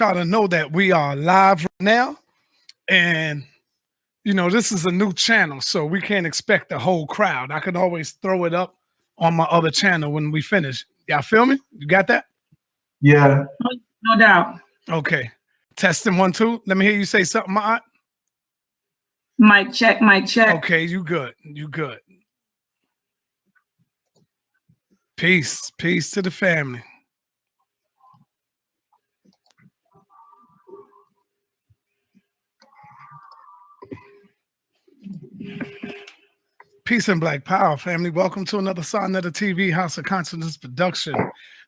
y'all to know that we are live right now, and this is a new channel, so we can't expect the whole crowd. I can always throw it up on my other channel when we finish. Y'all feel me? You got that? Yeah. No doubt. Okay. Testing 1, 2. Let me hear you say something, my aunt. Mic check, mic check. Okay, you good. You good. Peace. Peace to the family. Peace and Black Power, family. Welcome to another Sonetta TV House of Consciousness production.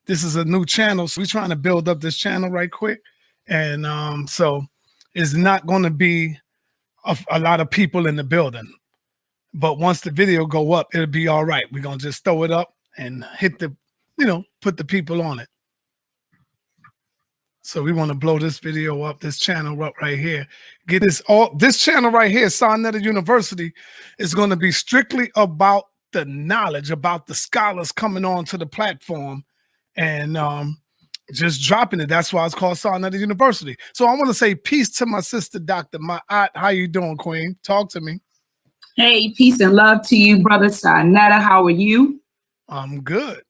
This is a new channel, so we're trying to build up this channel right quick. And so it's not going to be a lot of people in the building. But once the video go up, it'll be all right. We're going to just throw it up and hit the, put the people on it. So we want to blow this video up, this channel up right here. Get this channel right here, Sonetta University, is going to be strictly about the knowledge, about the scholars coming on to the platform and just dropping it. That's why it's called Sonetta University. So I want to say peace to my sister, Dr. Ma'at. How you doing, Queen? Talk to me. Hey, peace and love to you, brother Sonetta. How are you? I'm good.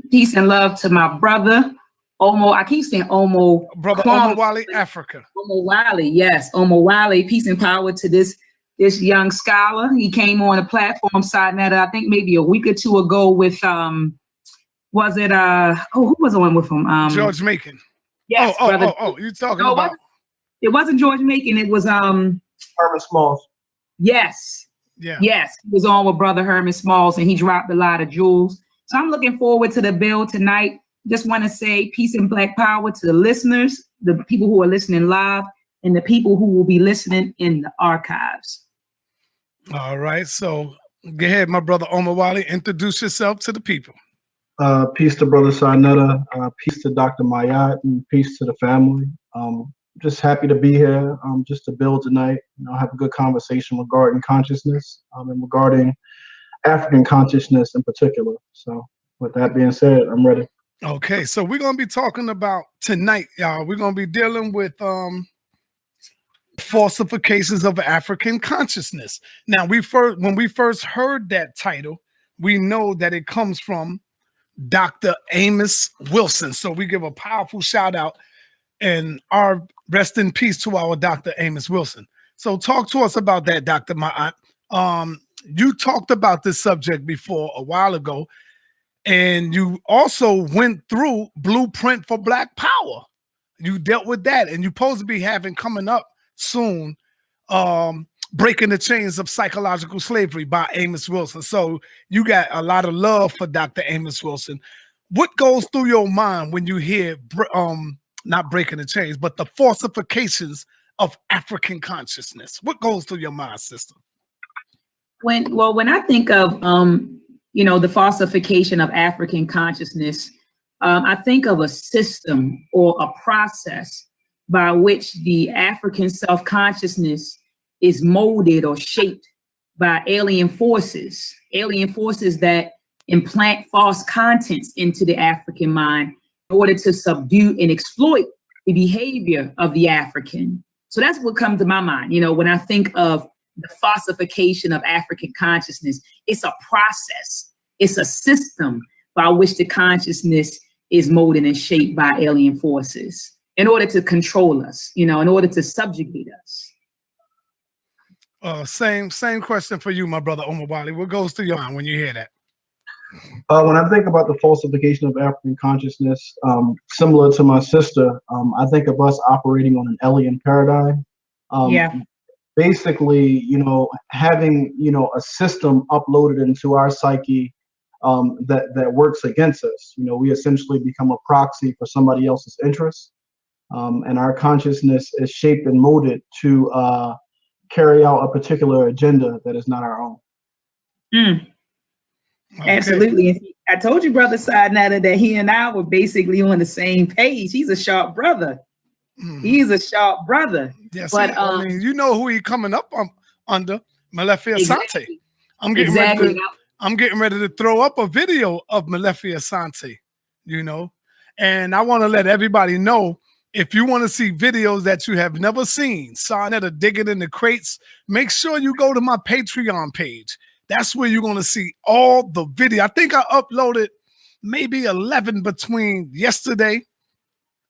Peace and love to my brother. I keep saying Omowale, Africa. Omowale, yes, Omowale. Peace and power to this young scholar. He came on the platform, Sonetta, I think maybe a week or two ago with who was the one with him? George Macon. Yes, brother. You talking about? It wasn't George Macon. It was Herman Smalls. Yes. Yeah. Yes, he was on with brother Herman Smalls, and he dropped a lot of jewels. So I'm looking forward to the bill tonight. Just want to say peace and Black power to the listeners, the people who are listening live, and the people who will be listening in the archives. All right. So go ahead, my brother Omowale. Introduce yourself to the people. Peace to brother Sonetta. Peace to Dr. Mayat, and peace to the family. Just happy to be here. Just to build tonight. Have a good conversation regarding consciousness and regarding African consciousness in particular. So with that being said, I'm ready. Okay, so we're going to be talking about tonight, y'all. We're going to be dealing with falsifications of African consciousness. Now, when we first heard that title, we know that it comes from Dr. Amos Wilson. So we give a powerful shout out and our rest in peace to our Dr. Amos Wilson. So talk to us about that, Dr. Ma'at. You talked about this subject before a while ago. And you also went through Blueprint for Black Power. You dealt with that, and you're supposed to be having coming up soon, Breaking the Chains of Psychological Slavery by Amos Wilson. So you got a lot of love for Dr. Amos Wilson. What goes through your mind when you hear, not Breaking the Chains, but the falsifications of African consciousness? What goes through your mind, sister? When I think of the falsification of African consciousness, I think of a system or a process by which the African self-consciousness is molded or shaped by alien forces that implant false contents into the African mind in order to subdue and exploit the behavior of the African. So that's what comes to my mind. When I think of the falsification of African consciousness, it's a process. It's a system by which the consciousness is molded and shaped by alien forces in order to control us, in order to subjugate us. Same question for you, my brother Omowale. What goes through your mind when you hear that? When I think about the falsification of African consciousness, similar to my sister, I think of us operating on an alien paradigm. Basically, having, a system uploaded into our psyche that works against us. We essentially become a proxy for somebody else's interests. And our consciousness is shaped and molded to carry out a particular agenda that is not our own. Okay. Absolutely. I told you, brother Sonetta, that he and I were basically on the same page. He's a sharp brother. He's a sharp brother. Yes, but I mean, you know who he coming up under, Malefi Asante. Exactly. I'm getting ready to throw up a video of Malefi Asante, and I want to let everybody know If you want to see videos that you have never seen, Sarnetta digging in the crates, make sure you go to my Patreon page. That's where you're going to see all the video. I think I uploaded maybe 11 between yesterday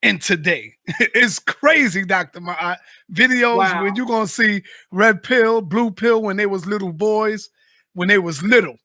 and today. It's crazy, Dr. Ma. Videos Wow. when you're going to see red pill, blue pill when they was little boys, when they was little,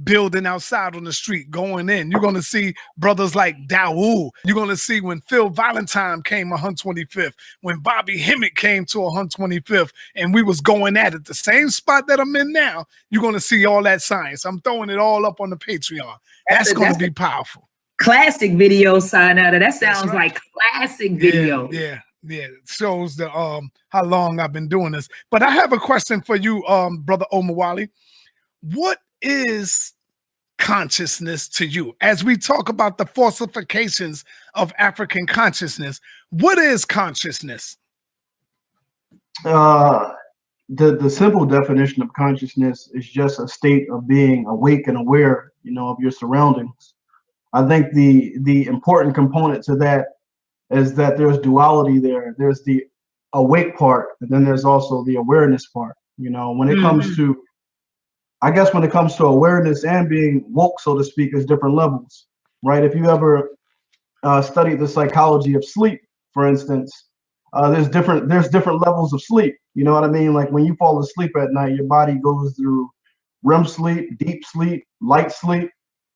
building outside on the street, going in. You're going to see brothers like Dawood. You're going to see when Phil Valentine came 125th, when Bobby Hemmett came to 125th, and we was going at it, the same spot that I'm in now. You're going to see all that science. I'm throwing it all up on the Patreon. That's going to be powerful. Classic video, Sarnetta. That sounds like classic video. Yeah. It shows the how long I've been doing this. But I have a question for you, Brother Omowale. What is consciousness to you? As we talk about the falsifications of African consciousness, what is consciousness? The simple definition of consciousness is just a state of being awake and aware, of your surroundings. I think the important component to that is that there's duality there. There's the awake part, and then there's also the awareness part. When it comes to, I guess when it comes to awareness and being woke, so to speak, is different levels, right? If you ever studied the psychology of sleep, for instance, there's different levels of sleep. You know what I mean? Like when you fall asleep at night, your body goes through REM sleep, deep sleep, light sleep,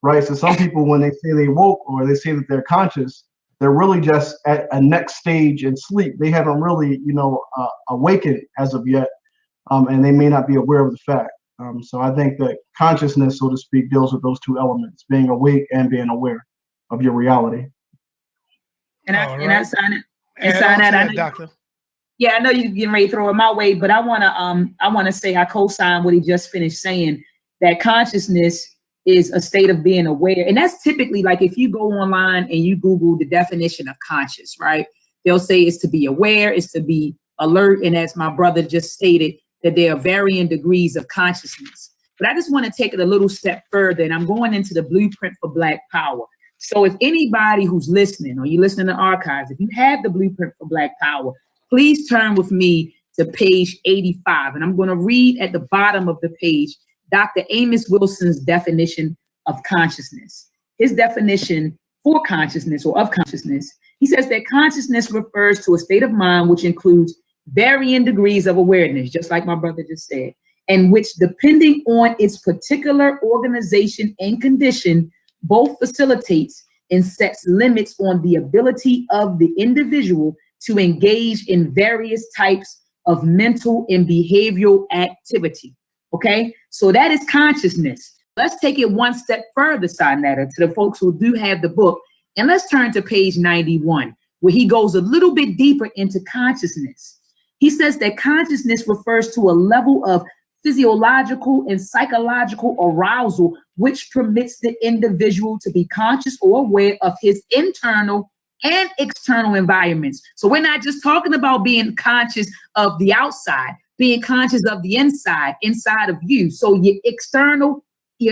right? So some people, when they say they woke or they say that they're conscious, they're really just at a next stage in sleep. They haven't really, awakened as of yet, and they may not be aware of the fact. So I think that consciousness, so to speak, deals with those two elements: being awake and being aware of your reality. And I sign it. Doctor. Yeah, I know you're getting ready to throw it my way, but I wanna say I co-sign what he just finished saying, that consciousness is a state of being aware. And that's typically, like, if you go online and you Google the definition of conscious, right? They'll say it's to be aware, it's to be alert. And as my brother just stated, that there are varying degrees of consciousness. But I just want to take it a little step further, and I'm going into the blueprint for Black Power. So if anybody who's listening, or you listening to archives, if you have the blueprint for Black Power, please turn with me to page 85. And I'm going to read at the bottom of the page Dr. Amos Wilson's definition of consciousness. His definition for consciousness, or of consciousness, he says that consciousness refers to a state of mind which includes varying degrees of awareness, just like my brother just said, and which, depending on its particular organization and condition, both facilitates and sets limits on the ability of the individual to engage in various types of mental and behavioral activity. Okay, so that is consciousness. Let's take it one step further, Sarnetta, to the folks who do have the book, and let's turn to page 91, where he goes a little bit deeper into consciousness. He says that consciousness refers to a level of physiological and psychological arousal which permits the individual to be conscious or aware of his internal and external environments. So we're not just talking about being conscious of the outside, being conscious of the inside of you. So your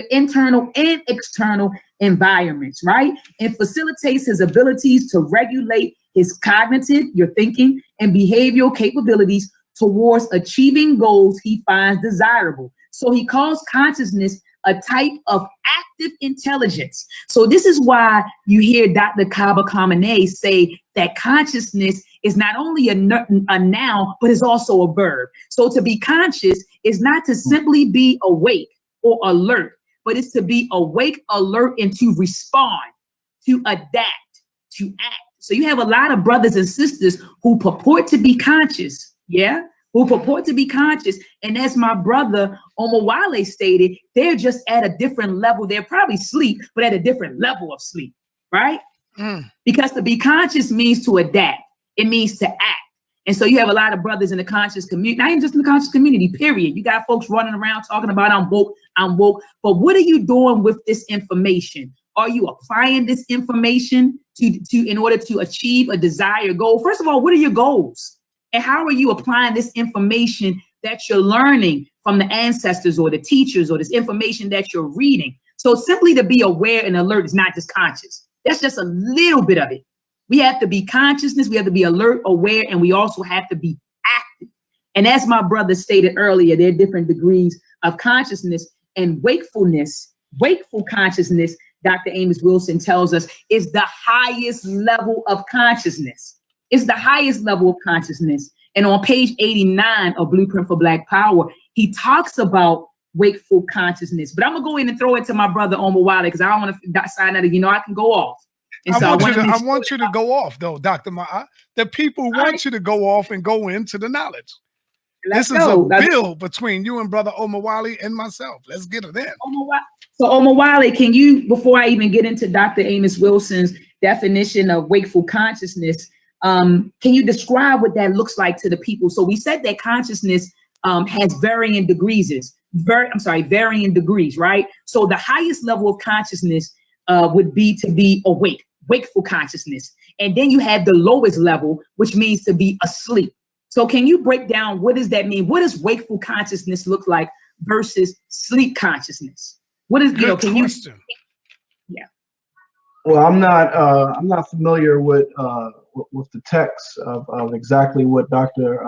internal and external environments, right? And facilitates his abilities to regulate his cognitive, your thinking, and behavioral capabilities towards achieving goals he finds desirable. So he calls consciousness a type of active intelligence. So this is why you hear Dr. Kaba Kamene say that consciousness is not only a noun, but is also a verb. So to be conscious is not to simply be awake or alert, but it's to be awake, alert, and to respond, to adapt, to act. So you have a lot of brothers and sisters who purport to be conscious, who purport to be conscious. And as my brother Omowale stated, they're just at a different level. They're probably asleep, but at a different level of sleep, right? Because to be conscious means to adapt. It means to act. And so you have a lot of brothers in the conscious community, not even just in the conscious community, period. You got folks running around talking about I'm woke. But what are you doing with this information? Are you applying this information to in order to achieve a desired goal? First of all, what are your goals? And how are you applying this information that you're learning from the ancestors or the teachers, or this information that you're reading? So simply to be aware and alert is not just conscious. That's just a little bit of it. We have to be consciousness, we have to be alert, aware, and we also have to be active. And as my brother stated earlier, there are different degrees of consciousness, and wakefulness, wakeful consciousness, Dr. Amos Wilson tells us, is the highest level of consciousness. It's the highest level of consciousness. And on page 89 of Blueprint for Black Power, he talks about wakeful consciousness. But I'm gonna go in and throw it to my brother Omowale, because I don't want to sign that. You know, I can go off. And I so want you to go off though, Dr. Ma'at. The people want you to go off and go into the knowledge. This is a bill between you and Brother Omowale and myself. Let's get it in. So Omowale, can you, before I even get into Dr. Amos Wilson's definition of wakeful consciousness, can you describe what that looks like to the people? So we said that consciousness has varying degrees, varying degrees, right? So the highest level of consciousness would be to be awake, wakeful consciousness. And then you have the lowest level, which means to be asleep. So can you break down, what does that mean? What does wakeful consciousness look like versus sleep consciousness? What is, can you? Yeah. Well, I'm not familiar with the text of exactly what Dr.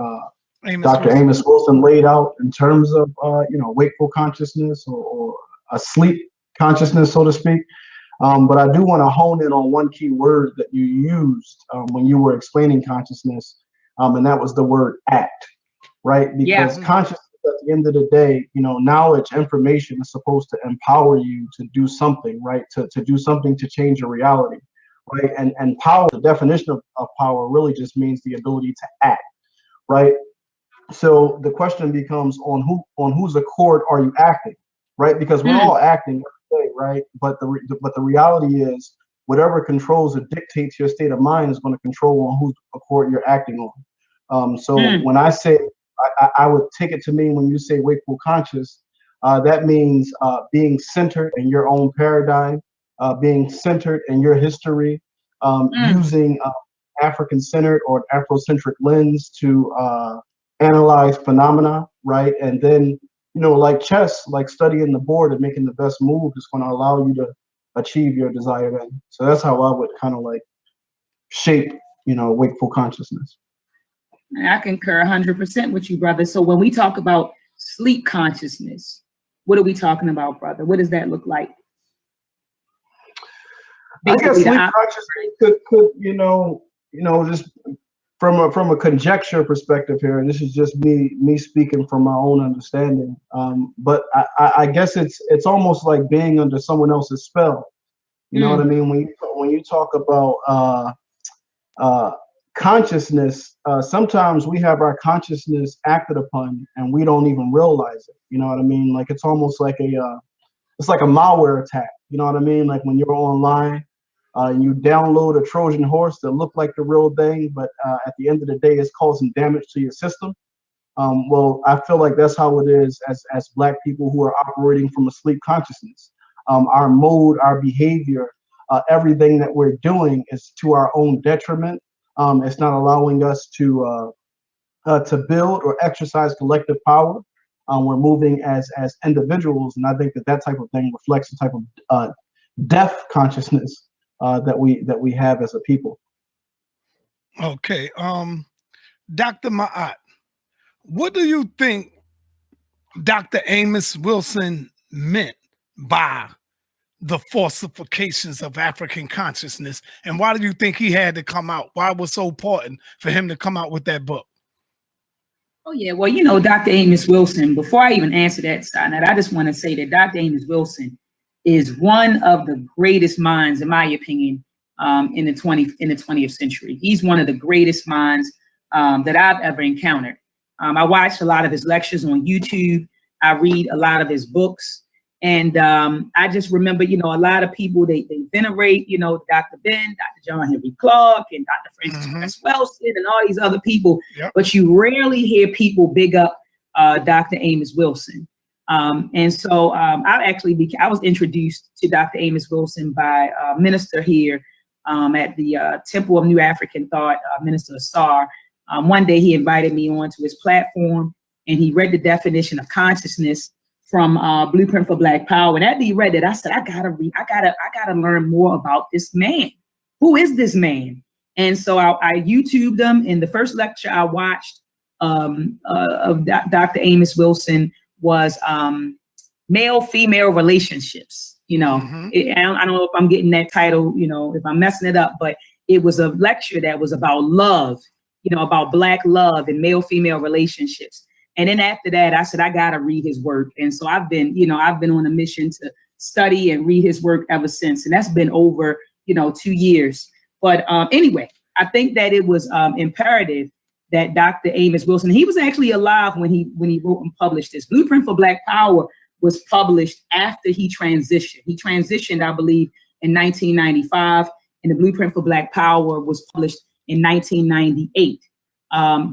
Amos Wilson laid out in terms of wakeful consciousness or a sleep consciousness, so to speak. But I do want to hone in on one key word that you used when you were explaining consciousness, and that was the word act, right? Because consciousness, at the end of the day, knowledge, information is supposed to empower you to do something, right? To do something to change your reality, right? And power, the definition of power really just means the ability to act, right? So the question becomes, on whose accord are you acting, right? Because we're all acting every day, right? But the reality is, whatever controls or dictates your state of mind is going to control on whose accord you're acting on. So when I say, I would take it to mean, when you say wakeful conscious, that means being centered in your own paradigm, being centered in your history, using African-centered or Afrocentric lens to analyze phenomena, right? And then, like chess, like studying the board and making the best move is going to allow you to achieve your desired end. So that's how I would kind of like shape, wakeful consciousness. I concur 100% with you, brother. So when we talk about sleep consciousness, what are we talking about, brother? What does that look like? Basically, I guess sleep consciousness could just from a conjecture perspective here, and this is just me speaking from my own understanding. But I guess it's almost like being under someone else's spell. You know what I mean? When you talk about consciousness, sometimes we have our consciousness acted upon and we don't even realize it. You know what I mean? Like it's almost like it's like a malware attack. You know what I mean? Like when you're online, you download a Trojan horse that look like the real thing, but at the end of the day, it's causing damage to your system. Well, I feel like that's how it is as Black people who are operating from a sleep consciousness. Our mode, our behavior, everything that we're doing is to our own detriment. It's not allowing us to build or exercise collective power. We're moving as individuals, and I think that type of thing reflects the type of deaf consciousness that we have as a people. Okay, Dr. Ma'at, what do you think Dr. Amos Wilson meant by the falsifications of African consciousness, and why do you think he had to come out? Why it was so important for him to come out with that book? Oh yeah, well, Dr. Amos Wilson, before I even answer that, Sinat, I just want to say that Dr. Amos Wilson is one of the greatest minds, in my opinion, in the 20th century. He's one of the greatest minds that I've ever encountered. I watch a lot of his lectures on YouTube. I read a lot of his books. And I just remember, a lot of people, they venerate, Dr. Ben, Dr. John Henry Clark, and Dr. Francis Wellston, and all these other people. Yep. But you rarely hear people big up Dr. Amos Wilson. And so I was introduced to Dr. Amos Wilson by a minister here at the Temple of New African Thought, Minister Asar. One day he invited me onto his platform, and he read the definition of consciousness from Blueprint for Black Power. And after he read it, I said, I gotta learn more about this man. Who is this man? And so I YouTubed them. And the first lecture I watched of Dr. Amos Wilson was male-female relationships. You know, I don't know if I'm getting that title, you know, if I'm messing it up, but it was a lecture that was about love, you know, about Black love and male-female relationships. And then after that, I said, I got to read his work. And so I've been on a mission to study and read his work ever since. And that's been over, 2 years. But anyway, I think that it was imperative that Dr. Amos Wilson, he was actually alive when he wrote and published this. Blueprint for Black Power was published after he transitioned. He transitioned, I believe, in 1995, and the Blueprint for Black Power was published in 1998.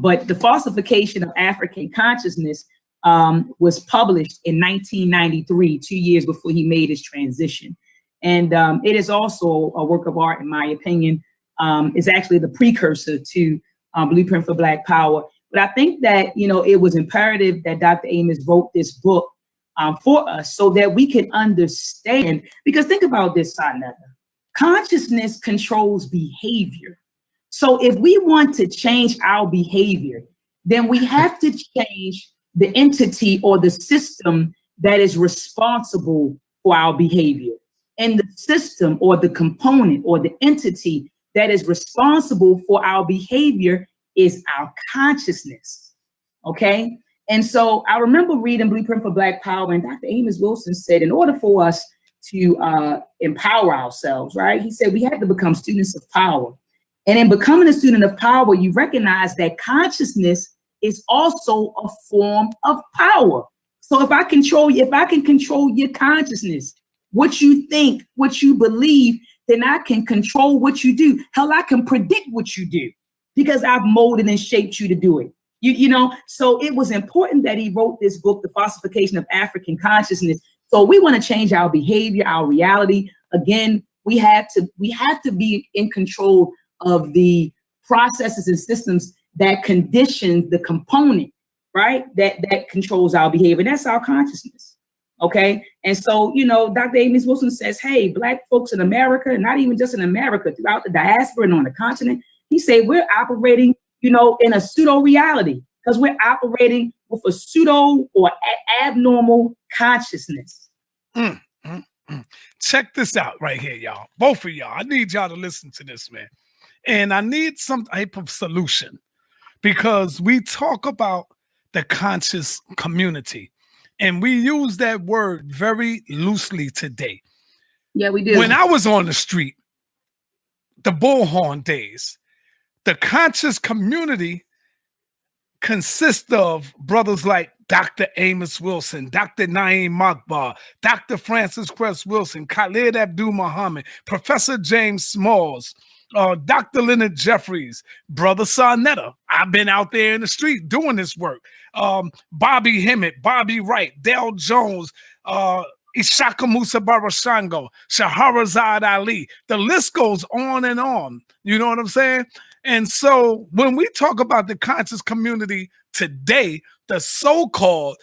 But the Falsification of African Consciousness was published in 1993, 2 years before he made his transition. And it is also a work of art, in my opinion. It's actually the precursor to Blueprint for Black Power. But I think that, it was imperative that Dr. Amos wrote this book for us so that we can understand, because think about this, Sanetta. Consciousness controls behavior. So if we want to change our behavior, then we have to change the entity or the system that is responsible for our behavior. And the system or the component or the entity that is responsible for our behavior is our consciousness. Okay. And so I remember reading Blueprint for Black Power, and Dr. Amos Wilson said, in order for us to empower ourselves, right? He said we had to become students of power. And in becoming a student of power, you recognize that consciousness is also a form of power. So if I can control your consciousness, what you think, what you believe, then I can control what you do. Hell, I can predict what you do because I've molded and shaped you to do it. So it was important that he wrote this book, The Falsification of African Consciousness. So we want to change our behavior, our reality. Again, we have to be in control of the processes and systems that condition the component, right? That controls our behavior. That's our consciousness. Okay. And so, Dr. Amos Wilson says, hey, Black folks in America, not even just in America, throughout the diaspora and on the continent, he said we're operating, in a pseudo reality because we're operating with a pseudo or abnormal consciousness. Check this out right here, y'all. Both of y'all. I need y'all to listen to this, man. And I need some type of solution because we talk about the conscious community and we use that word very loosely today. Yeah, we do. When I was on the street, the bullhorn days, the conscious community consists of brothers like Dr. Amos Wilson, Dr. Naeem Makbar, Dr. Francis Cress Wilson, Khalid Abdul Muhammad, Professor James Smalls, Dr. Leonard Jeffries, Brother Sanetta. I've been out there in the street doing this work. Bobby Hemmett, Bobby Wright, Dale Jones, Ishaka Musa Barashango, Shahrazad Ali. The list goes on and on. You know what I'm saying? And so when we talk about the conscious community today, the so-called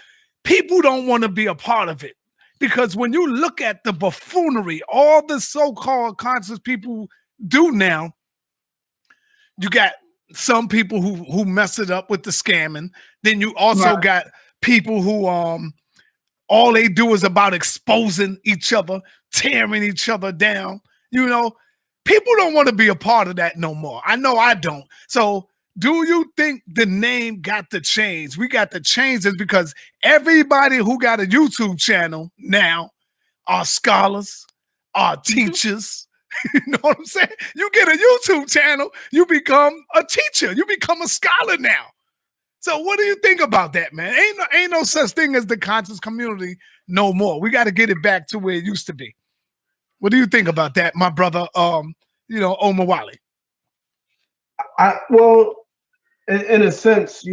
people don't want to be a part of it. Because when you look at the buffoonery, all the so-called conscious people do now, you got some people who mess it up with the scamming. Then you also got people who all they do is about exposing each other, tearing each other down. People don't want to be a part of that no more. I know I don't. So do you think the name got to change? We got to change this because everybody who got a YouTube channel now are scholars, are teachers. You know what I'm saying? You get a YouTube channel, you become a teacher. You become a scholar now. So what do you think about that, man? Ain't no such thing as the conscious community no more. We got to get it back to where it used to be. What do you think about that, my brother, Omowale? Well, in a sense,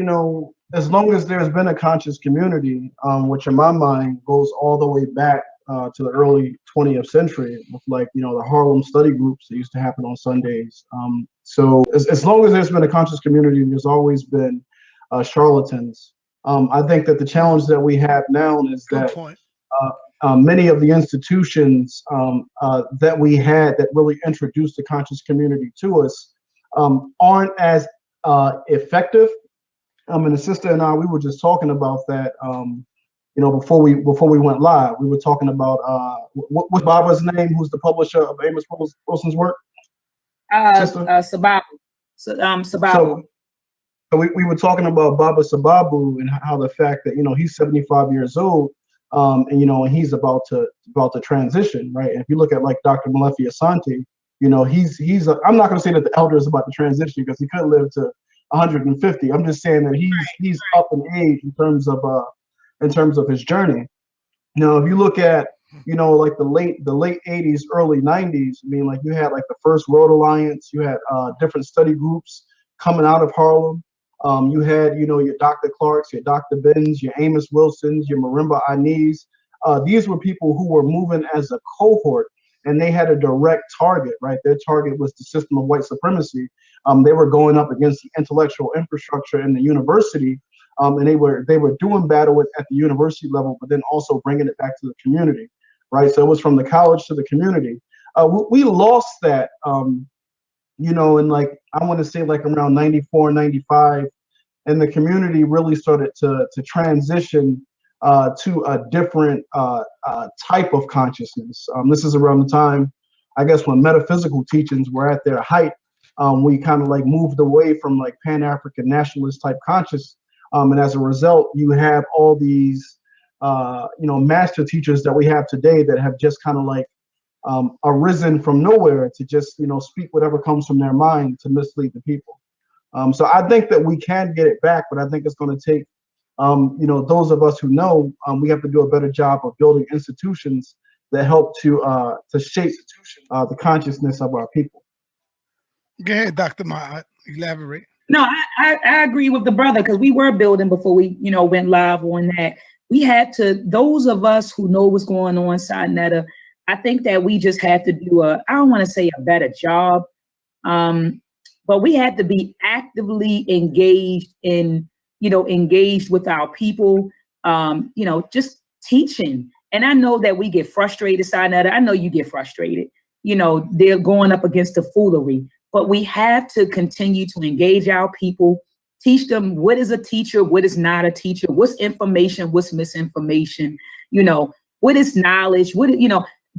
as long as there's been a conscious community, which in my mind goes all the way back to the early 20th century with the Harlem study groups that used to happen on Sundays. So as long as there's been a conscious community, there's always been charlatans. I think that the challenge that we have now is that many of the institutions that we had that really introduced the conscious community to us aren't as effective. And the sister and I, we were just talking about that. Before we went live, we were talking about what's Baba's name? Who's the publisher of Amos Wilson's work? Sababu. Sababu. So we were talking about Baba Sababu and how the fact that he's 75 years old, and he's about to transition, right? And if you look at like Dr. Malefi Asante, he's I'm not going to say that the elder is about to transition because he could live to 150. I'm just saying that he's up in age in terms of his journey. Now, if you look at like the late 80s, early 90s, I mean, like you had like the first World Alliance, you had different study groups coming out of Harlem. You had your Dr. Clarks, your Dr. Benz, your Amos Wilsons, your Marimba Inez. These were people who were moving as a cohort, and they had a direct target, right? Their target was the system of white supremacy. They were going up against the intellectual infrastructure in the university, and they were doing battle at the university level, but then also bringing it back to the community, right? So it was from the college to the community. We lost that, in like, I want to say like around 94, 95, and the community really started to transition to a different type of consciousness. This is around the time, I guess, when metaphysical teachings were at their height. We kind of like moved away from like Pan-African nationalist type conscious. And as a result, you have all these, master teachers that we have today that have just kind of like arisen from nowhere to just, speak whatever comes from their mind to mislead the people. So I think that we can get it back, but I think it's going to take, those of us who know, we have to do a better job of building institutions that help to shape the consciousness of our people. Go ahead, Dr. Mahat, elaborate. No, I agree with the brother, because we were building before we, went live on that. We had to, those of us who know what's going on, Sinetta, I think that we just had to do I don't want to say a better job, but we had to be actively engaged engaged with our people, just teaching. And I know that we get frustrated, Sinetta. I know you get frustrated. They're going up against the foolery. But we have to continue to engage our people, teach them what is a teacher, what is not a teacher, what's information, what's misinformation, what is knowledge,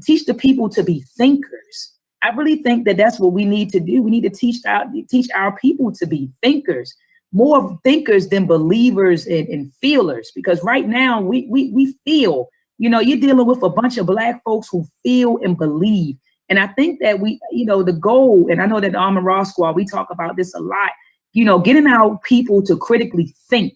teach the people to be thinkers. I really think that that's what we need to do. We need to teach our people to be thinkers, more thinkers than believers and feelers, because right now we feel, you're dealing with a bunch of Black folks who feel and believe. And I think that the goal, and I know that the Armor Raw Squad, we talk about this a lot, getting our people to critically think,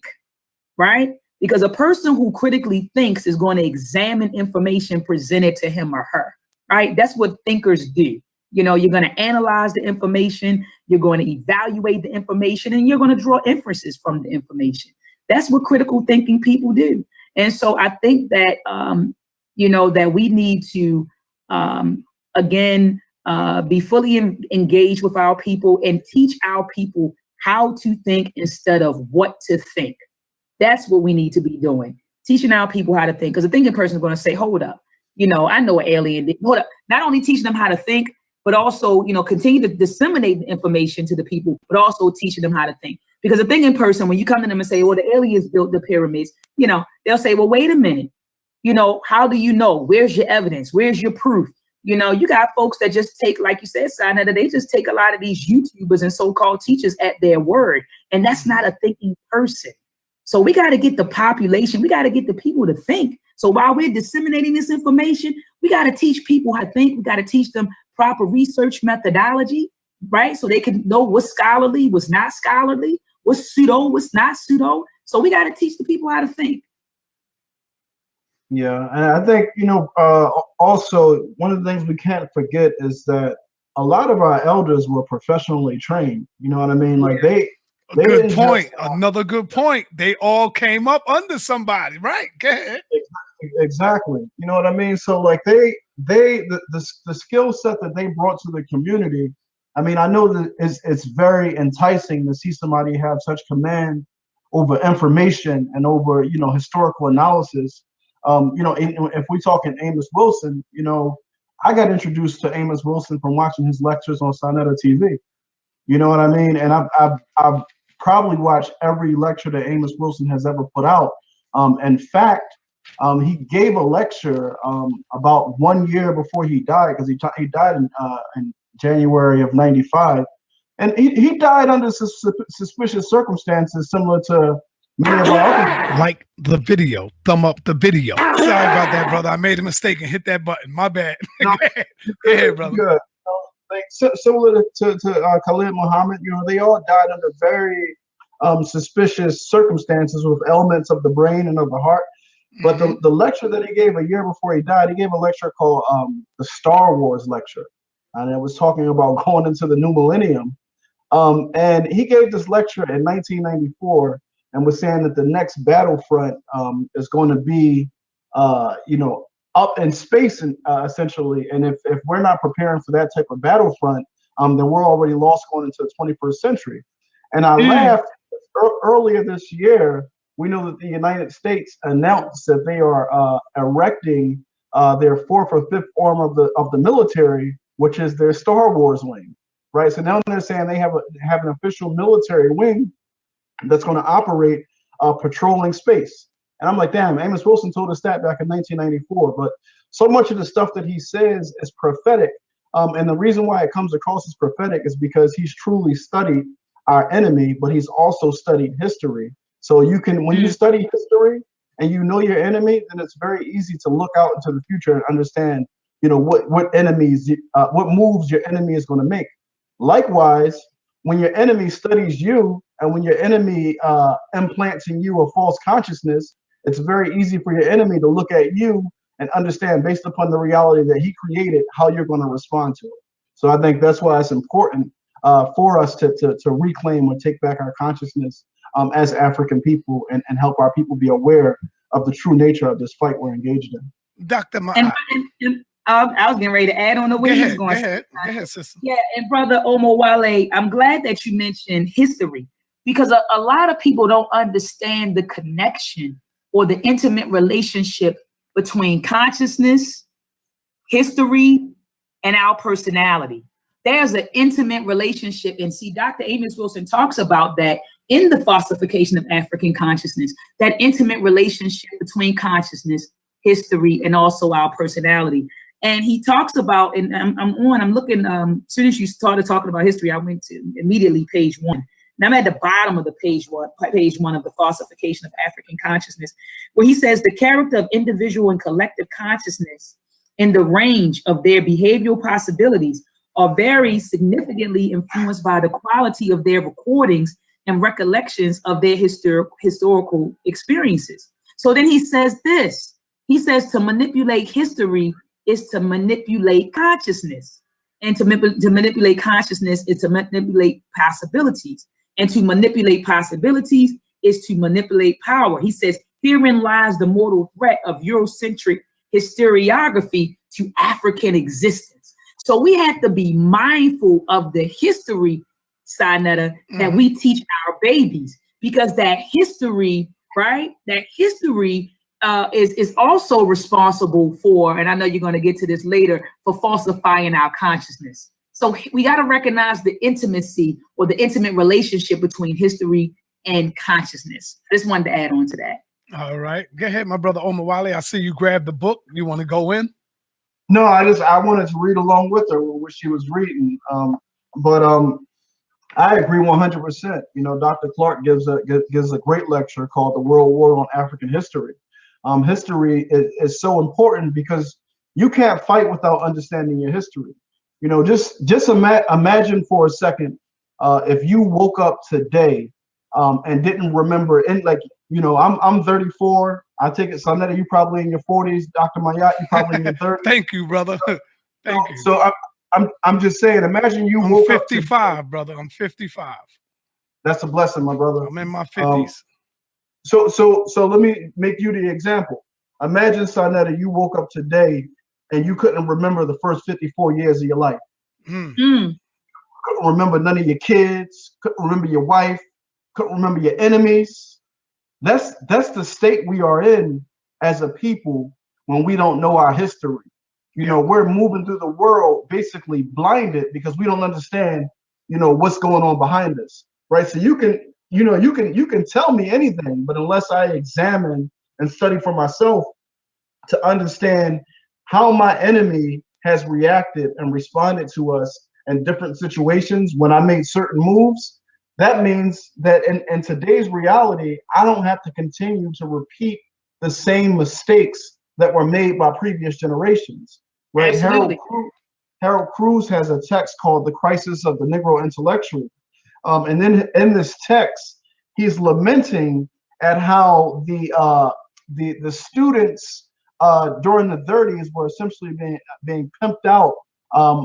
right? Because a person who critically thinks is going to examine information presented to him or her, right? That's what thinkers do. You're going to analyze the information, you're going to evaluate the information, and you're going to draw inferences from the information. That's what critical thinking people do. And so I think that, that we need to, again, be fully engaged with our people and teach our people how to think instead of what to think. That's what we need to be doing. Teaching our people how to think, because the thinking person is going to say, hold up, I know an alien. Hold up. Not only teaching them how to think, but also, continue to disseminate the information to the people, but also teaching them how to think. Because the thinking person, when you come to them and say, well, the aliens built the pyramids, they'll say, well, wait a minute. How do you know? Where's your evidence? Where's your proof? You got folks that just take, like you said, Sinetta, they just take a lot of these YouTubers and so-called teachers at their word. And that's not a thinking person. So we got to get the population, we got to get the people to think. So while we're disseminating this information, we got to teach people how to think. We got to teach them proper research methodology, right? So they can know what's scholarly, what's not scholarly, what's pseudo, what's not pseudo. So we got to teach the people how to think. Yeah, and I think, also one of the things we can't forget is that a lot of our elders were professionally trained. You know what I mean? Like they good point. Another good point. They all came up under somebody, right? Go ahead. Exactly. You know what I mean? So like the skill set that they brought to the community. I mean, I know that it's very enticing to see somebody have such command over information and over, historical analysis. If we talk in Amos Wilson, I got introduced to Amos Wilson from watching his lectures on Sinetta TV. You know what I mean? And I've probably watched every lecture that Amos Wilson has ever put out. In fact, he gave a lecture about 1 year before he died, because he died in January of '95, and he died under suspicious circumstances, similar to many of our other. Like the video, thumb up the video. Sorry about that, brother. I made a mistake and hit that button. My bad. No, Go ahead, brother. Good. Like similar to Khalid Muhammad, you know, they all died under very suspicious circumstances with elements of the brain and of the heart. But the lecture that he gave a year before he died, he gave a lecture called the Star Wars lecture, and it was talking about going into the new millennium. And he gave this lecture in 1994 and was saying that the next battlefront is going to be, you know, up in space, and essentially. And if we're not preparing for that type of battlefront, then we're already lost going into the 21st century. And I laughed. Earlier this year, we know that the United States announced that they are erecting their fourth or fifth arm of the military, which is their Star Wars wing, right? So now they're saying they have an official military wing that's going to operate patrolling space. And I'm like, damn, Amos Wilson told us that back in 1994. But so much of the stuff that he says is prophetic. And the reason why it comes across as prophetic is because he's truly studied our enemy, but he's also studied history. So you can, when you study history and you know your enemy, then it's very easy to look out into the future and understand, you know, what enemies, what moves your enemy is going to make. Likewise, when your enemy studies you and when your enemy implants in you a false consciousness, it's very easy for your enemy to look at you and understand, based upon the reality that he created, how you're going to respond to it. So I think that's why it's important for us to reclaim or take back our consciousness as African people, and help our people be aware of the true nature of this fight we're engaged in. Dr. I was getting ready to add on to what he's going to say. Go ahead, sister. Yeah, and brother Omowale, I'm glad that you mentioned history, because a lot of people don't understand the connection or the intimate relationship between consciousness, history, and our personality. There's an intimate relationship. And see, Dr. Amos Wilson talks about that in the Falsification of African Consciousness, that intimate relationship between consciousness, history, and also our personality. And he talks about, and I'm looking, as soon as you started talking about history, I went to immediately page 1. And I'm at the bottom of the page one of the Falsification of African Consciousness, where he says the character of individual and collective consciousness in the range of their behavioral possibilities are very significantly influenced by the quality of their recordings and recollections of their historical experiences. So then he says this, he says to manipulate history is to manipulate consciousness, and to manipulate consciousness is to manipulate possibilities, and to manipulate possibilities is to manipulate power. He says, herein lies the mortal threat of Eurocentric historiography to African existence. So we have to be mindful of the history, Sinetta, that we teach our babies, because that history, right? That history is also responsible for, and I know you're going to get to this later, for falsifying our consciousness. So we got to recognize the intimacy or the intimate relationship between history and consciousness. I just wanted to add on to that. All right. Go ahead, my brother Omowale. I see you grabbed the book. You want to go in? No, I wanted to read along with her what she was reading. But I agree 100%. You know, Dr. Clark gives a great lecture called The World War on African History. History is so important because you can't fight without understanding your history. You know, just imagine for a second if you woke up today and didn't remember, and like, you know, I'm 34. I take it, Sonetta, you probably in your 40s. Dr. Mayat, you probably in your 30s. Thank you, brother. Thank you. So I'm just saying, imagine you I'm woke 55, up brother. I'm 55. That's a blessing, my brother. I'm in my 50s. So let me make you the example. Imagine, Sonetta, you woke up today and you couldn't remember the first 54 years of your life. Couldn't remember none of your kids, couldn't remember your wife, couldn't remember your enemies. That's the state we are in as a people when we don't know our history. You know, we're moving through the world basically blinded because we don't understand what's going on behind this, right? So you can tell me anything, but unless I examine and study for myself to understand how my enemy has reacted and responded to us in different situations when I made certain moves, that means that in today's reality, I don't have to continue to repeat the same mistakes that were made by previous generations, right? Absolutely. Harold Cruz has a text called "The Crisis of the Negro Intellectual," and then in this text, he's lamenting at how the students during the 30s were essentially being pimped out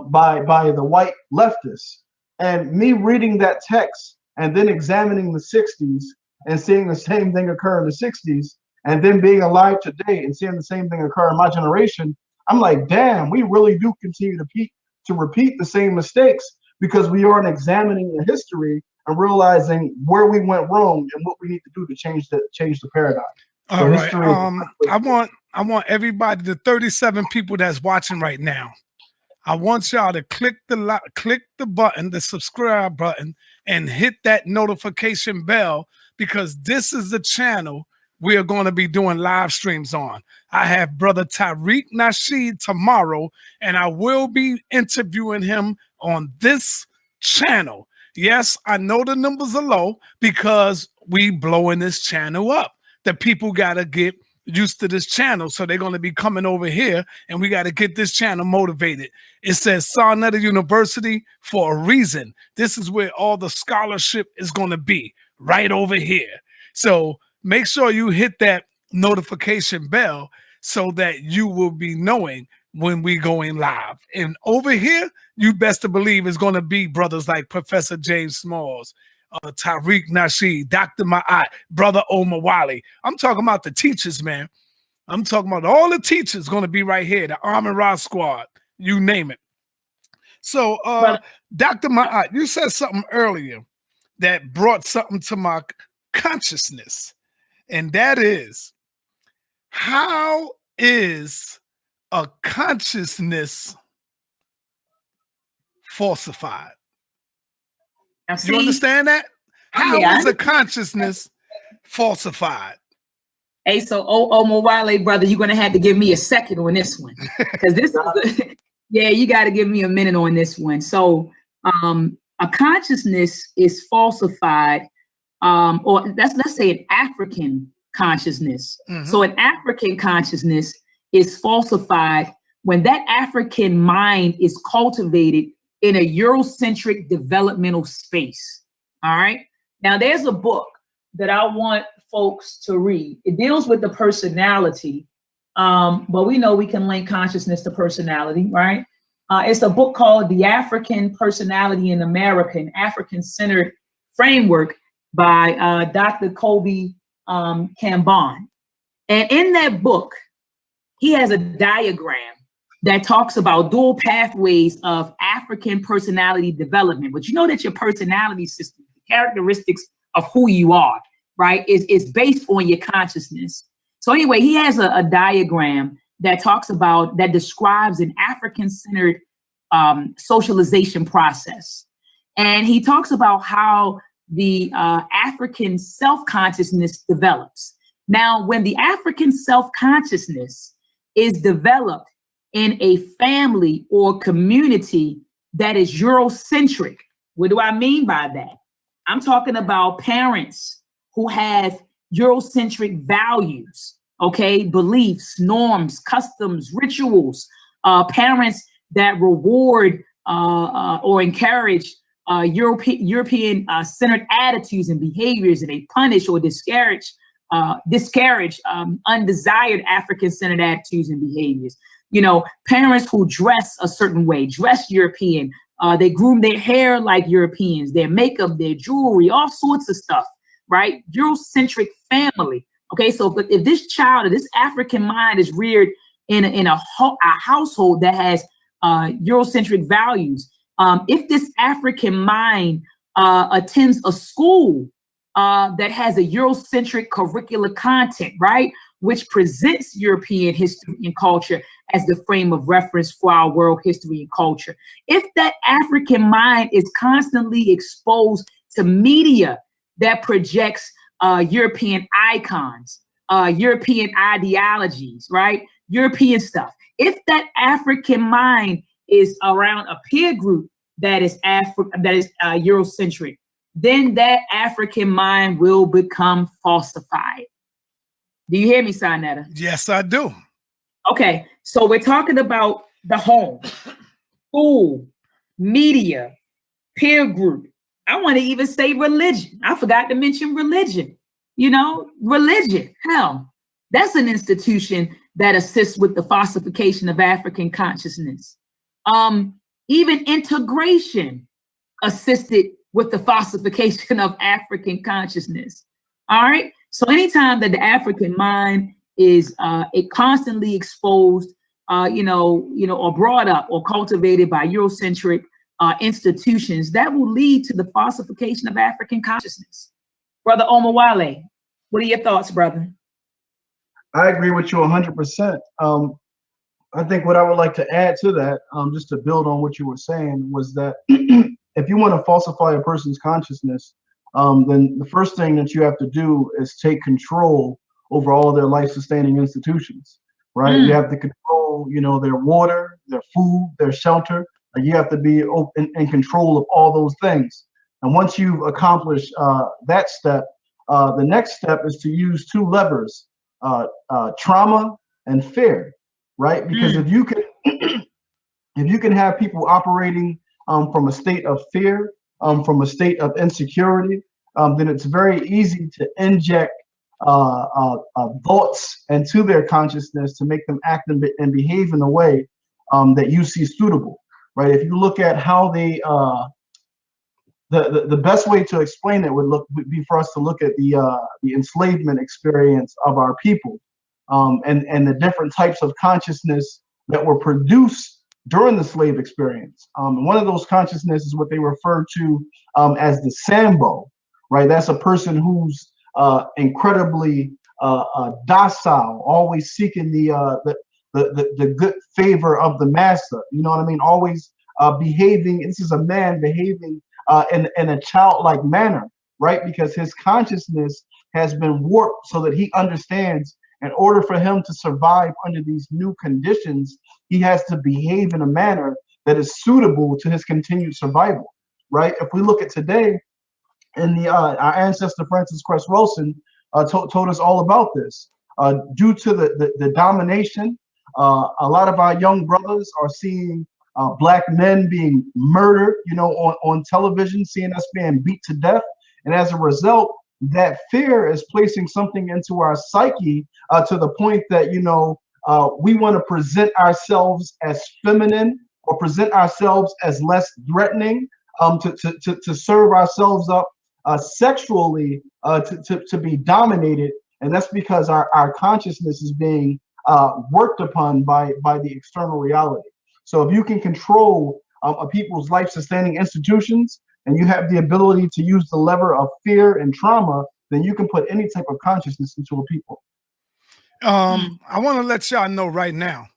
by the white leftists. And me reading that text and then examining the 60s and seeing the same thing occur in the 60s, and then being alive today and seeing the same thing occur in my generation, I'm like, damn, we really do continue to repeat the same mistakes because we aren't examining the history and realizing where we went wrong and what we need to do to change the paradigm. All right. I want everybody, the 37 people that's watching right now, I want y'all to click the button, the subscribe button, and hit that notification bell, because this is the channel we are going to be doing live streams on. I have Brother Tariq Nasheed tomorrow, and I will be interviewing him on this channel. Yes, I know the numbers are low because we blowing this channel up. The people got to get used to this channel, so they're going to be coming over here, and we got to get this channel motivated. It says Sarnetta University for a reason. This is where all the scholarship is going to be, right over here. So make sure you hit that notification bell so that you will be knowing when we going live. And over here, you best to believe is going to be brothers like Professor James Smalls, Tariq Nasheed, Dr. Ma'at, Brother Omowale. I'm talking about the teachers, man. I'm talking about all the teachers going to be right here, the Arm and Rod Squad, you name it. So, Dr. Ma'at, you said something earlier that brought something to my consciousness, and that is, how is a consciousness falsified? You understand that? How is a consciousness falsified? Hey, so Omowale, brother, you're gonna have to give me a second on this one, because this is yeah, you got to give me a minute on this one. So, a consciousness is falsified, or let's say an African consciousness. Mm-hmm. So, an African consciousness is falsified when that African mind is cultivated in a Eurocentric developmental space. All right. Now, there's a book that I want folks to read. It deals with the personality, but we know we can link consciousness to personality, right? It's a book called The African Personality in American African-Centered Framework by Dr. Kobe Kambon. And in that book, he has a diagram that talks about dual pathways of African personality development. But you know that your personality system, the characteristics of who you are, right, is based on your consciousness. So anyway, he has a diagram that talks about, that describes an African-centered socialization process. And he talks about how the African self-consciousness develops. Now, when the African self-consciousness is developed in a family or community that is Eurocentric, what do I mean by that? I'm talking about parents who have Eurocentric values, okay, beliefs, norms, customs, rituals, parents that reward or encourage European centered attitudes and behaviors, and they punish or discourage undesired African-centered attitudes and behaviors. You know, parents who dress a certain way, dress European, they groom their hair like Europeans, their makeup, their jewelry, all sorts of stuff, right? Eurocentric family. Okay, so if this child, or this African mind is reared in a household that has Eurocentric values, if this African mind attends a school that has a Eurocentric curricular content, right? Which presents European history and culture as the frame of reference for our world history and culture. If that African mind is constantly exposed to media that projects European icons, European ideologies, right? European stuff. If that African mind is around a peer group that is Eurocentric, then that African mind will become falsified. Do you hear me, Sarnetta? Yes, I do. Okay, so we're talking about the home, school, media, peer group. I want to even say religion. I forgot to mention religion. You know, religion. Hell, that's an institution that assists with the falsification of African consciousness. Even integration assisted with the falsification of African consciousness. All right. So anytime that the African mind is constantly exposed, or brought up or cultivated by Eurocentric institutions, that will lead to the falsification of African consciousness. Brother Omowale, what are your thoughts, brother? I agree with you 100%. I think what I would like to add to that, just to build on what you were saying, was that if you want to falsify a person's consciousness, then the first thing that you have to do is take control over all their life-sustaining institutions, right? You have to control, their water, their food, their shelter. Like, you have to be in control of all those things. And once you've accomplished that step, the next step is to use two levers, trauma and fear, right? Because if you can have people operating from a state of fear, from a state of insecurity, then it's very easy to inject thoughts into their consciousness to make them act and behave in a way that you see suitable, right? If you look at how they, the best way to explain it would be for us to look at the enslavement experience of our people, and the different types of consciousness that were produced during the slave experience. One of those consciousness is what they refer to as the Sambo, right? That's a person who's incredibly docile, always seeking the good favor of the master. You know what I mean? Always behaving. This is a man behaving in a childlike manner, right? Because his consciousness has been warped so that he understands, in order for him to survive under these new conditions, he has to behave in a manner that is suitable to his continued survival, right? If we look at today, and our ancestor Francis Cress Wilson told us all about this. Due to the domination, a lot of our young brothers are seeing Black men being murdered, on television, seeing us being beat to death, and as a result, that fear is placing something into our psyche to the point that we want to present ourselves as feminine or present ourselves as less threatening, to serve ourselves up sexually, to be dominated, and that's because our consciousness is being worked upon by the external reality. So if you can control a people's life-sustaining institutions, and you have the ability to use the lever of fear and trauma, then you can put any type of consciousness into a people. I want to let y'all know right now,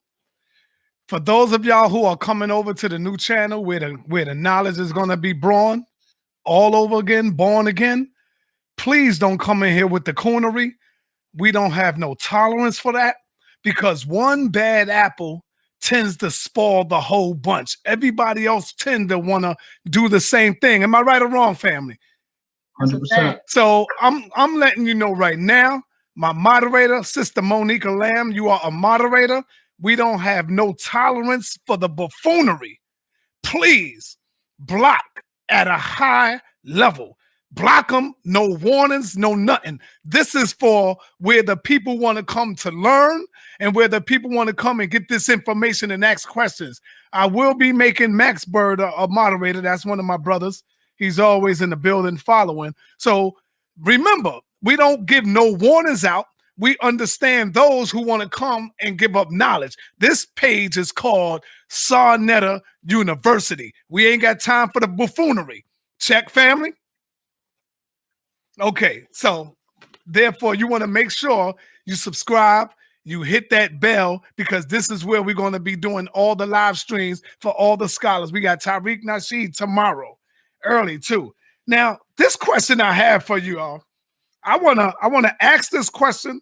for those of y'all who are coming over to the new channel where the knowledge is going to be born all over again, born again, please don't come in here with the coonery. We don't have no tolerance for that, because one bad apple tends to spoil the whole bunch. Everybody else tend to want to do the same thing. Am I right or wrong, family? 100%. So I'm letting you know right now, my moderator, Sister Monica Lamb, you are a moderator. We don't have no tolerance for the buffoonery. Please block at a high level. Block them, no warnings, no nothing. This is for where the people want to come to learn and where the people want to come and get this information and ask questions. I will be making Max Bird a moderator. That's one of my brothers. He's always in the building following. So remember, we don't give no warnings out. We understand those who want to come and give up knowledge. This page is called Sarnetta University. We ain't got time for the buffoonery. Check, family? Okay, so therefore you want to make sure you subscribe, you hit that bell, because this is where we're going to be doing all the live streams for all the scholars. We got Tariq Nasheed tomorrow, early too. Now, this question I have for you all, I wanna ask this question,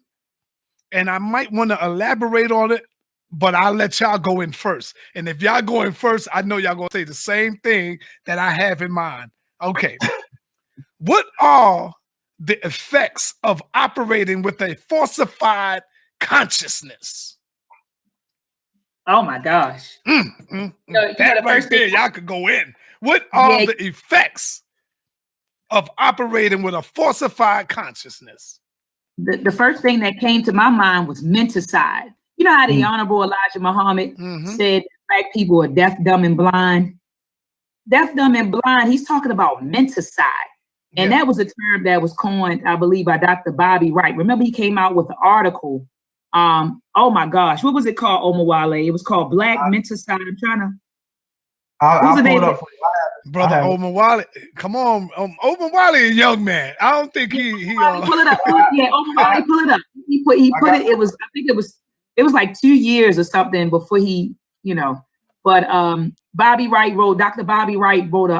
and I might want to elaborate on it, but I'll let y'all go in first. And if y'all go in first, I know y'all gonna say the same thing that I have in mind. Okay. What are the effects of operating with a falsified consciousness? Oh my gosh. That right there, y'all could go in. What are the effects of operating with a falsified consciousness? The first thing that came to my mind was menticide. You know how the Honorable Elijah Muhammad said black people are deaf, dumb, and blind? Deaf, dumb, and blind, he's talking about menticide. And that was a term that was coined, I believe, by Dr. Bobby Wright. Remember, he came out with an article. Oh my gosh, what was it called, Omowale? It was called Black Menticide. I'm trying to. I'll pull it up for you. Brother Omowale, come on. Omowale, a young man. I don't think he pull it up. Yeah, Omowale, pull it up. He put it. It was, I think it was like 2 years or something before he, you know. But Bobby Wright wrote. Dr. Bobby Wright wrote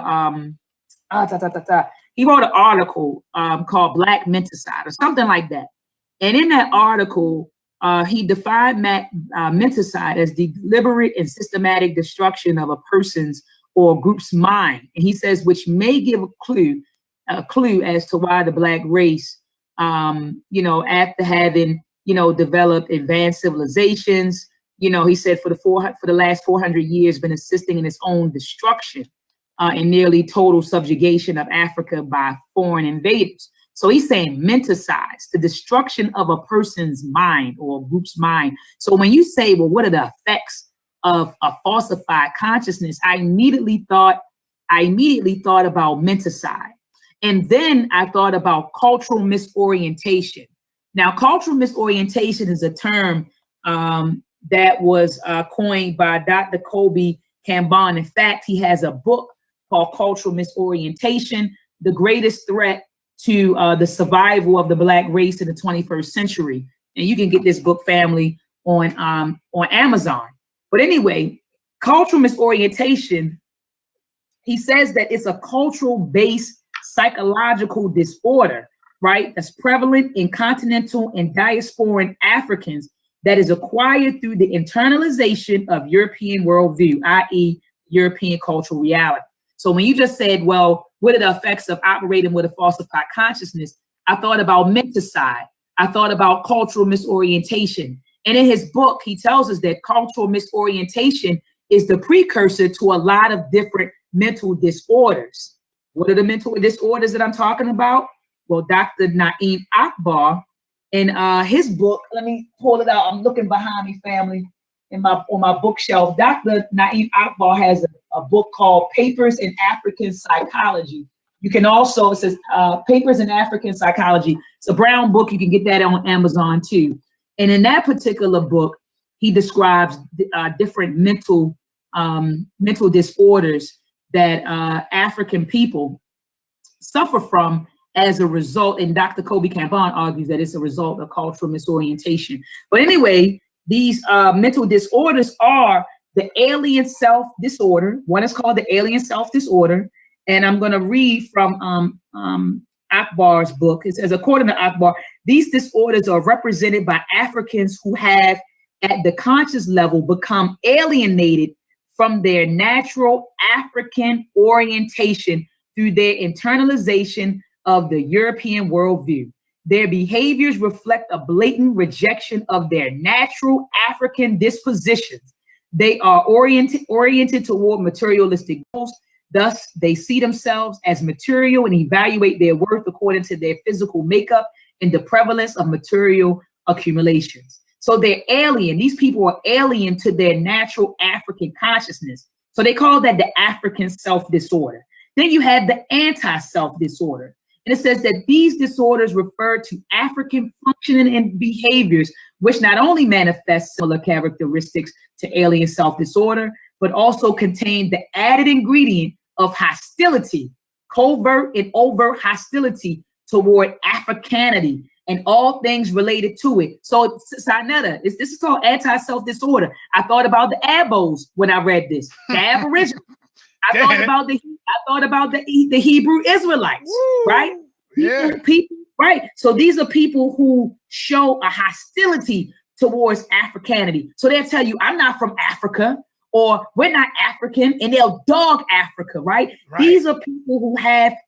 he wrote an article called Black Menticide or something like that. And in that article, he defined menticide as the deliberate and systematic destruction of a person's or group's mind. And he says, which may give a clue as to why the black race, after having, developed advanced civilizations, he said for the last 400 years, been assisting in its own destruction and nearly total subjugation of Africa by foreign invaders. So he's saying menticides, the destruction of a person's mind or a group's mind. So when you say, well, what are the effects of a falsified consciousness? I immediately thought about menticide. And then I thought about cultural misorientation. Now, cultural misorientation is a term that was coined by Dr. Kobe Kambon. In fact, he has a book called Cultural Misorientation, The Greatest Threat to the Survival of the Black Race in the 21st Century. And you can get this book, family, on Amazon. But anyway, cultural misorientation, he says that it's a cultural-based psychological disorder, right? That's prevalent in continental and diasporan Africans that is acquired through the internalization of European worldview, i.e. European cultural reality. So when you just said, well, what are the effects of operating with a falsified consciousness? I thought about menticide. I thought about cultural misorientation. And in his book, he tells us that cultural misorientation is the precursor to a lot of different mental disorders. What are the mental disorders that I'm talking about? Well, Dr. Naeem Akbar, in his book, let me pull it out. I'm looking behind me, family, on my bookshelf. Dr. Naeem Akbar has a book called Papers in African Psychology. You can also, it says Papers in African Psychology. It's a brown book. You can get that on Amazon too. And in that particular book, he describes different mental disorders that African people suffer from as a result. And Dr. Kobe Kambon argues that it's a result of cultural misorientation. But anyway, these mental disorders are the alien self disorder. One is called the alien self disorder. And I'm going to read from Akbar's book. It says, according to Akbar, these disorders are represented by Africans who have, at the conscious level, become alienated from their natural African orientation through their internalization of the European worldview. Their behaviors reflect a blatant rejection of their natural African dispositions. They are oriented toward materialistic goals. Thus, they see themselves as material and evaluate their worth according to their physical makeup and the prevalence of material accumulations. So they're alien. These people are alien to their natural African consciousness. So they call that the African self disorder. Then you have the anti-self disorder. And it says that these disorders refer to African functioning and behaviors, which not only manifest similar characteristics to alien self disorder, but also contain the added ingredient of hostility, covert and overt hostility toward Africanity and all things related to it. So, Sinetta, this is called anti-self disorder. I thought about the Abos when I read this, the Aboriginals. I thought about the Hebrew Israelites, Woo, right? Yeah. People, right? So these are people who show a hostility towards Africanity. So they'll tell you, I'm not from Africa, or we're not African, and they'll dog Africa, right? These are people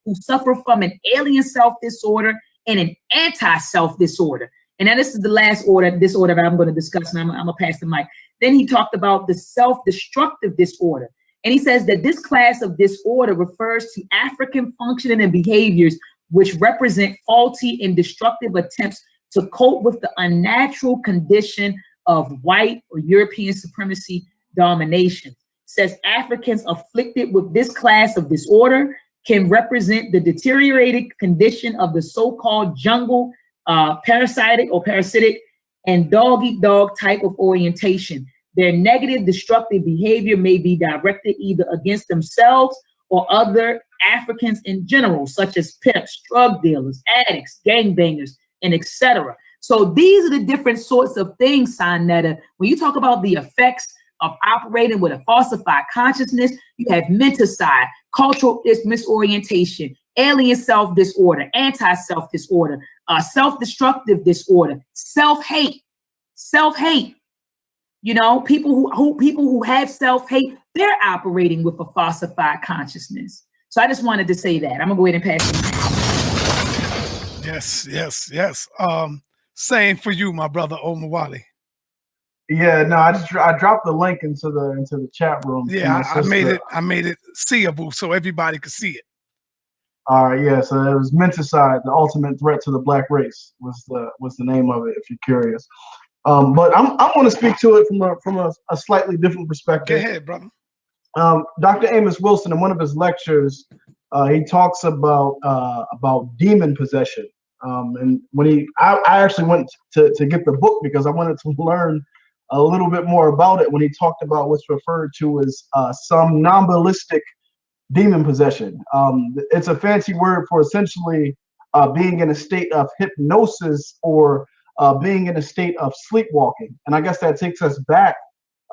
who suffer from an alien self disorder and an anti-self disorder. And now this is the last disorder that I'm going to discuss, and I'm going to pass the mic. Then he talked about the self-destructive disorder. And he says that this class of disorder refers to African functioning and behaviors which represent faulty and destructive attempts to cope with the unnatural condition of white or European supremacy domination. Says Africans afflicted with this class of disorder can represent the deteriorated condition of the so-called jungle parasitic and dog-eat-dog type of orientation. Their negative destructive behavior may be directed either against themselves or other Africans in general, such as pimps, drug dealers, addicts, gangbangers, and etc. So these are the different sorts of things, Sinetta. When you talk about the effects of operating with a falsified consciousness, you have menticide, cultural misorientation, alien self disorder, anti-self disorder, self-destructive disorder, self-hate. You know, people who have self-hate, they're operating with a falsified consciousness. So I just wanted to say that. I'm gonna go ahead and pass it. Yes. Same for you, my brother Omowale. Yeah, no, I dropped the link into the chat room. Yeah, I made it seeable so everybody could see it. All right, yeah. So it was Menticide, the ultimate threat to the black race was the name of it. If you're curious, but I'm going to speak to it from a slightly different perspective. Go ahead, brother. Dr. Amos Wilson, in one of his lectures, he talks about demon possession. And when I actually went to get the book because I wanted to learn a little bit more about it. When he talked about what's referred to as somnambulistic demon possession, it's a fancy word for essentially being in a state of hypnosis or being in a state of sleepwalking. And I guess that takes us back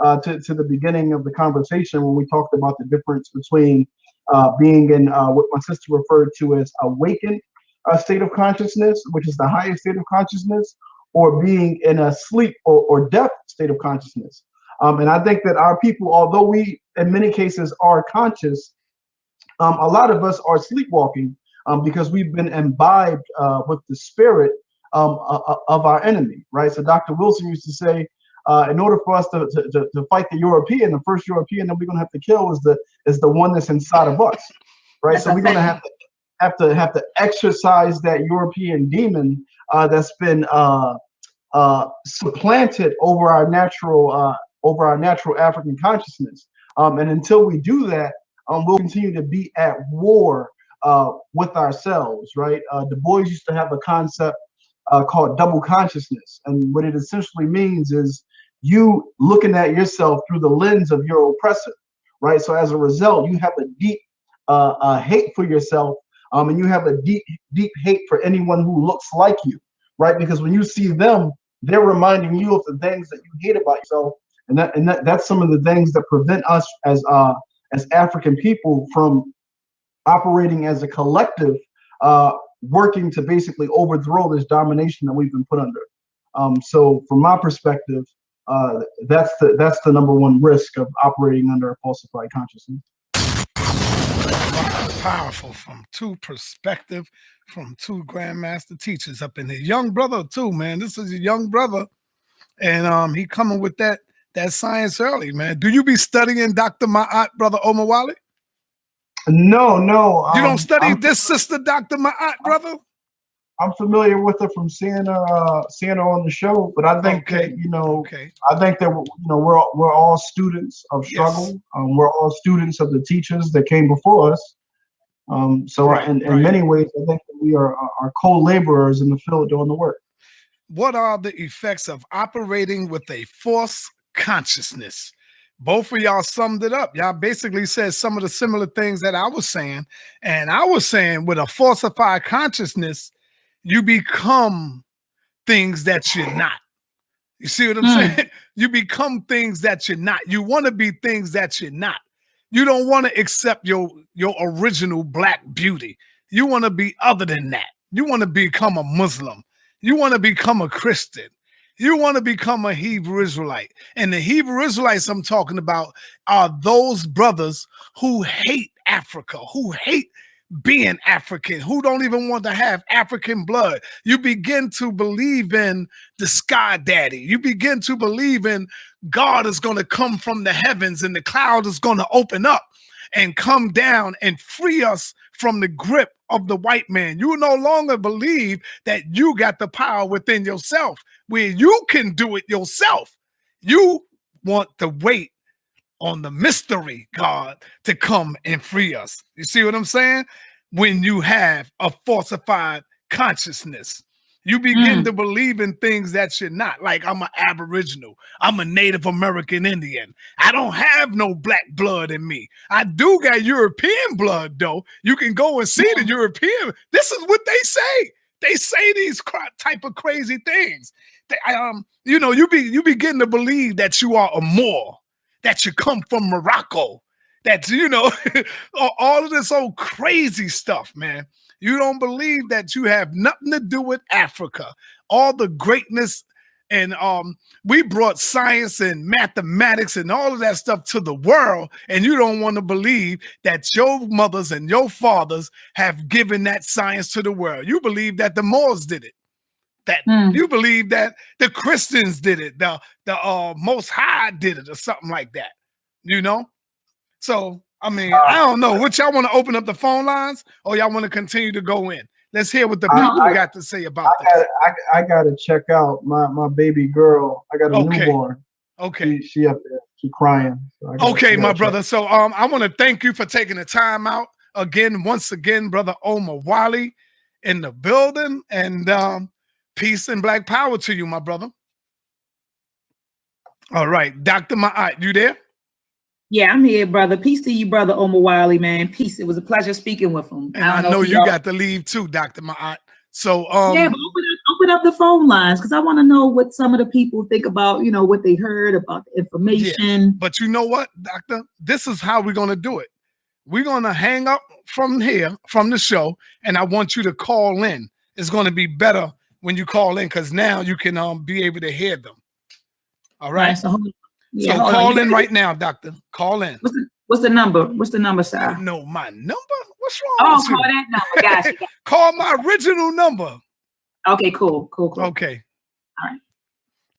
to the beginning of the conversation when we talked about the difference between being in what my sister referred to as awakened state of consciousness, which is the highest state of consciousness, or being in a sleep or deaf state of consciousness. And I think that our people, although we in many cases are conscious, a lot of us are sleepwalking because we've been imbibed with the spirit of our enemy, right? So Dr. Wilson used to say, in order for us to fight the European, the first European that we're going to have to kill is the one that's inside of us, right? That's so we're going to have to exercise that European demon that's been supplanted over our natural African consciousness. And until we do that, we'll continue to be at war with ourselves, right? Du Bois used to have a concept called double consciousness, and what it essentially means is you looking at yourself through the lens of your oppressor, right? So as a result, you have a deep hate for yourself, and you have a deep hate for anyone who looks like you, right? Because when you see them, they're reminding you of the things that you hate about yourself, and that's some of the things that prevent us as African people from operating as a collective, working to basically overthrow this domination that we've been put under. So from my perspective, that's the number one risk of operating under a falsified consciousness. Powerful from two perspectives, from two grandmaster teachers up in here. Young brother too, man. This is a young brother, and he coming with that science early, man. Do you be studying Dr. Ma'at, brother Omowale? No. You don't study this sister, Dr. Ma'at, brother? I'm familiar with her from seeing her on the show, but I think that I think that we're all students of struggle. Yes. We're all students of the teachers that came before us. So in many ways, I think that we are co-laborers in the field doing the work. What are the effects of operating with a false consciousness? Both of y'all summed it up. Y'all basically said some of the similar things that I was saying. And I was saying with a falsified consciousness, you become things that you're not. You see what I'm saying? You become things that you're not. You want to be things that you're not. You don't want to accept your original black beauty. You want to be other than that. You want to become a Muslim. You want to become a Christian. You want to become a Hebrew Israelite. And the Hebrew Israelites I'm talking about are those brothers who hate Africa, who hate being African, who don't even want to have African blood. You begin to believe in the sky daddy. You begin to believe in God is going to come from the heavens and the cloud is going to open up and come down and free us from the grip of the white man. You no longer believe that you got the power within yourself where you can do it yourself. You want to wait on the mystery God to come and free us. You see what I'm saying? When you have a falsified consciousness, you begin to believe in things that you're not. Like, I'm an Aboriginal, I'm a Native American Indian. I don't have no black blood in me. I do got European blood though. You can go and see the European. This is what they say. They say these type of crazy things. They, you know, you begin to believe that you are a Moor, that you come from Morocco, that, you know, all of this old crazy stuff, man. You don't believe that you have nothing to do with Africa. All the greatness, and we brought science and mathematics and all of that stuff to the world, and you don't want to believe that your mothers and your fathers have given that science to the world. You believe that the Moors did it. That you believe that the Christians did it, the Most High did it, or something like that, you know? So, I mean, I don't know. What y'all want to open up the phone lines, or y'all want to continue to go in? Let's hear what the people got to say about this. I got to check out my baby girl. I got a newborn. Okay. She up there. She crying. So okay, my brother. So I want to thank you for taking the time out again. Once again, brother Omowale in the building, and peace and black power to you, my brother. All right, Dr. Ma'at, you there? Yeah, I'm here, brother. Peace to you, brother Omowale, man. Peace. It was a pleasure speaking with him. And I know you got to leave too, Dr. Ma'at. So yeah, but open up the phone lines, because I want to know what some of the people think about, you know, what they heard about the information. Yeah. But you know what, doctor? This is how we're gonna do it. We're gonna hang up from here, from the show, and I want you to call in. It's gonna be better when you call in, because now you can be able to hear them. All right. So call in right now, doctor. Call in. What's the number? What's the number, sir? No, my number? What's wrong with you? Call that number. Gotcha. Call my original number. Okay, cool. Okay. All right.